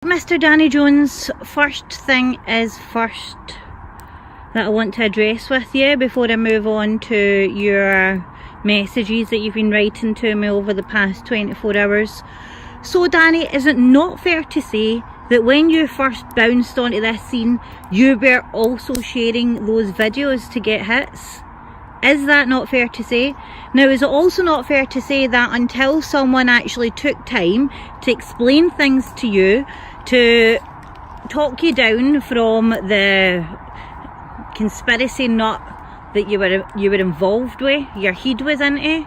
Mr. Danny Jones, first thing is first that I want to address with you before I move on to your messages that you've been writing to me over the past 24 hours. So Danny, is it not fair to say that when you first bounced onto this scene, you were also sharing those videos to get hits? Is that not fair to say? Now, is it also not fair to say that until someone actually took time to explain things to you, to talk you down from the conspiracy nut that you were involved with, your head was into,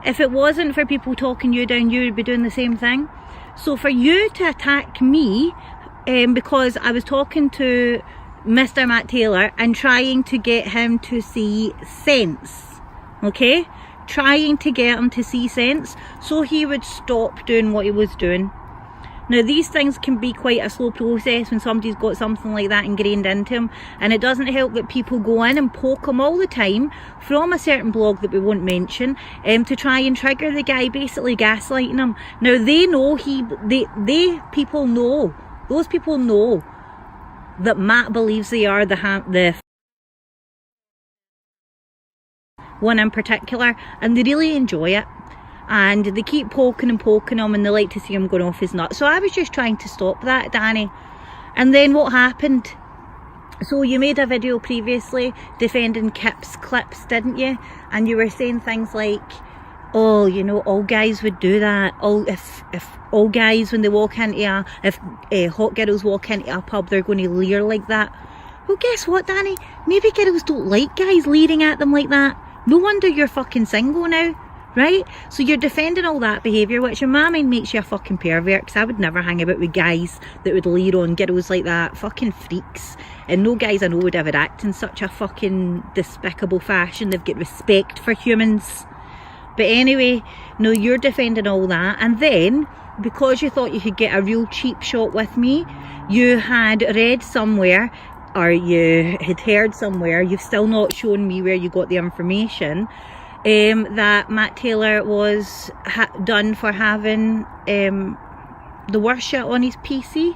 if it wasn't for people talking you down, you would be doing the same thing? So for you to attack me because I was talking to Mr. Matt Taylor and trying to get him to see sense, okay? Trying to get him to see sense so he would stop doing what he was doing. Now, these things can be quite a slow process when somebody's got something like that ingrained into him, and it doesn't help that people go in and poke him all the time from a certain blog that we won't mention to try and trigger the guy, basically gaslighting him. Now, they know people know, those people know that Matt believes they are the one in particular, and they really enjoy it. And they keep poking and poking him, and they like to see him going off his nut. So I was just trying to stop that, Danny. And then what happened? So you made a video previously defending Kip's clips, didn't you? And you were saying things like, oh, you know, all guys would do that. If all guys, when they walk into if hot girls walk into a pub, they're going to leer like that. Well, guess what, Danny? Maybe girls don't like guys leering at them like that. No wonder you're fucking single now. Right? So you're defending all that behaviour, which in my mind makes you a fucking pervert, because I would never hang about with guys that would leer on girls like that. Fucking freaks. And no guys I know would ever act in such a fucking despicable fashion. They've got respect for humans. But anyway, no, you're defending all that. And then, because you thought you could get a real cheap shot with me, you had read somewhere, or you had heard somewhere, you've still not shown me where you got the information, that Matt Taylor was done for having the worst shit on his PC.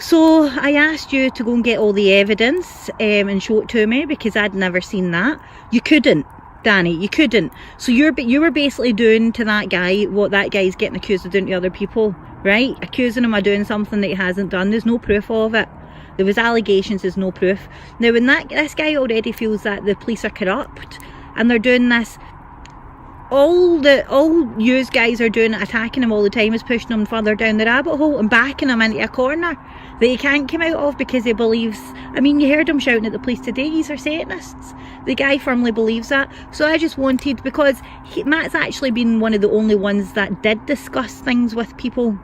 So I asked you to go and get all the evidence and show it to me, because I'd never seen that. You couldn't, Danny, you couldn't. So you were basically doing to that guy what that guy's getting accused of doing to other people, right? Accusing him of doing something that he hasn't done. There's no proof of it. There was allegations, there's no proof. Now, when this guy already feels that the police are corrupt, and they're doing this, all you guys are doing, attacking him all the time, is pushing him further down the rabbit hole and backing him into a corner that he can't come out of, because he believes, I mean, you heard him shouting at the police today, these are Satanists. The guy firmly believes that. So I just wanted, because Matt's actually been one of the only ones that did discuss things with people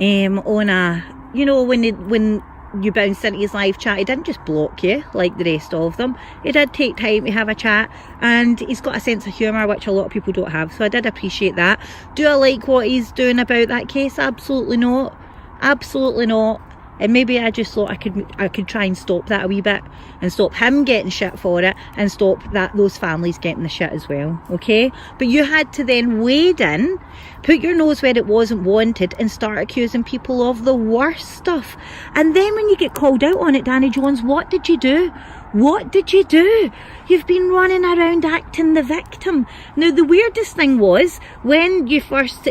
on a, you know, when you bounced into his live chat, he didn't just block you like the rest of them. He did take time to have a chat, and he's got a sense of humour which a lot of people don't have, so I did appreciate that. Do I like what he's doing about that case? Absolutely not. Absolutely not. And maybe I just thought I could try and stop that a wee bit, and stop him getting shit for it, and stop those families getting the shit as well, okay? But you had to then wade in, put your nose where it wasn't wanted, and start accusing people of the worst stuff. And then when you get called out on it, Danny Jones, what did you do? What did you do? You've been running around acting the victim. Now, the weirdest thing was when you first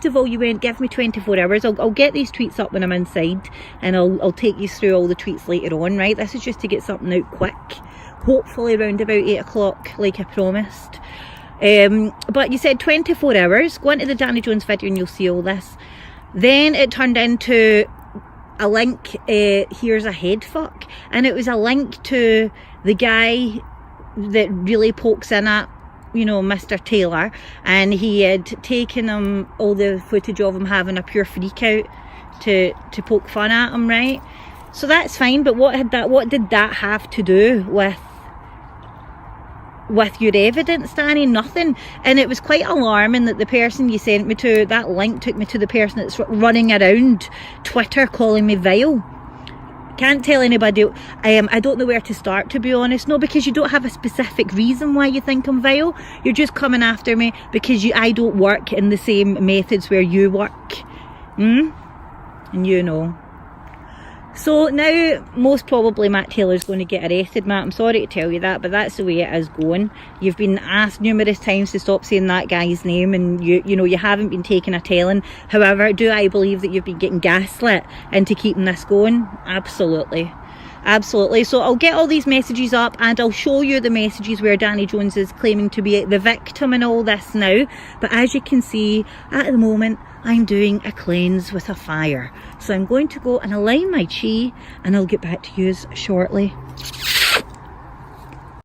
of all, you went, give me 24 hours. I'll get these tweets up when I'm inside, and I'll take you through all the tweets later on, right? This is just to get something out quick. Hopefully around about 8 o'clock, like I promised. But you said 24 hours. Go into the Danny Jones video and you'll see all this. Then it turned into a link, here's a head fuck, and it was a link to the guy that really pokes in at, you know, Mr. Taylor, and he had taken him all the footage of him having a pure freak out to poke fun at him, right? So that's fine, but what did that have to do with your evidence, Danny? Nothing. And it was quite alarming that the person you sent me to, that link took me to the person that's running around Twitter calling me vile. Can't tell anybody. I don't know where to start, to be honest. No, because you don't have a specific reason why you think I'm vile. You're just coming after me because I don't work in the same methods where you work. And you know. So now, most probably Matt Taylor's going to get arrested, Matt. I'm sorry to tell you that, but that's the way it is going. You've been asked numerous times to stop saying that guy's name, and you know, you haven't been taking a telling. However, do I believe that you've been getting gaslit into keeping this going? Absolutely. Absolutely. So I'll get all these messages up and I'll show you the messages where Danny Jones is claiming to be the victim in all this now. But as you can see, at the moment, I'm doing a cleanse with a fire. So I'm going to go and align my chi and I'll get back to you shortly.